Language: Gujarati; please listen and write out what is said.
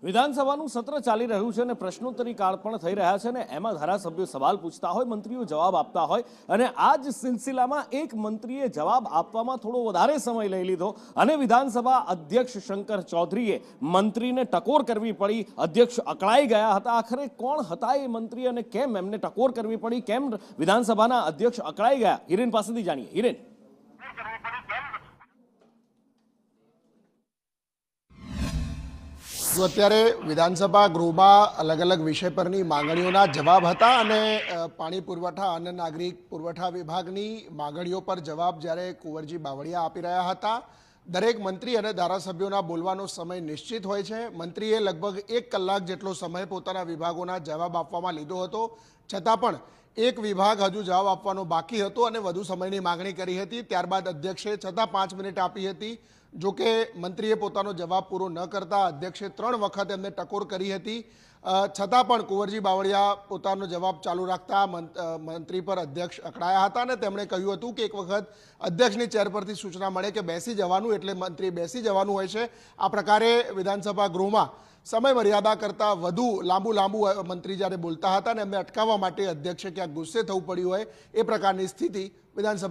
વિધાનસભાનું સત્ર ચાલી રહ્યું છે અને પ્રશ્નોત્તરી કાળ પણ થઈ રહ્યા છે અને એમાં ધારાસભ્યો સવાલ પૂછતા હોય, મંત્રીઓ જવાબ આપતા હોય અને આ જ સિલસિલામાં એક મંત્રીએ જવાબ આપવામાં થોડો વધારે સમય લઈ લીધો અને વિધાનસભા અધ્યક્ષ શંકર ચૌધરીએ મંત્રીને ટકોર કરવી પડી। અધ્યક્ષ અકળાઈ ગયા હતા। આખરે કોણ હતા એ મંત્રી અને કેમ એમને ટકોર કરવી પડી, કેમ વિધાનસભાના અધ્યક્ષ અકળાઈ ગયા, હિરેન પાસેથી જાણીએ। હિરેન, जो अत्यारे विधानसभा गृहમાં अलग अलग विषय पરની માંગણીઓના જવાબ હતા અને પાણી પુરવઠા અને નાગરિક પુરવઠા વિભાગની માંગણીઓ પર જવાબ જ્યારે કુંવરજી બાવળિયા આપી રહ્યા હતા। દરેક મંત્રી અને ધારાસભ્યોના બોલવાનો સમય નિશ્ચિત હોય છે। મંત્રીએ લગભગ 1 કલાક જેટલો સમય પોતાના વિભાગોના જવાબ આપવામાં લીધો હતો, છતાં પણ એક વિભાગ હજુ જવાબ આપવાનો બાકી હતો અને વધુ સમયની માંગણી કરી હતી। ત્યારબાદ અધ્યક્ષે છતાં 5 મિનિટ આપી હતી। જો કે મંત્રીએ પોતાનો જવાબ પૂરો ન કરતા અધ્યક્ષે 3 વખત એમને ટકોર કરી હતી, છતાં પણ કુંવરજી બાવળિયા પોતાનો જવાબ ચાલુ રાખતા મંત્રી પર અધ્યક્ષ અકળાયા હતા અને તેમણે કહ્યું હતું કે એક વખત અધ્યક્ષની ચેર પરથી સૂચના મળે કે બેસી જવાનું એટલે મંત્રી બેસી જવાનું હોય છે। આ પ્રકારે વિધાનસભા ગૃહમાં સમય મર્યાદા કરતાં વધુ લાંબુ મંત્રી જ્યારે બોલતા હતા અને એમને અટકાવવા માટે અધ્યક્ષે ક્યાંક ગુસ્સે થવું પડ્યું હોય એ પ્રકારની સ્થિતિ વિધાનસભા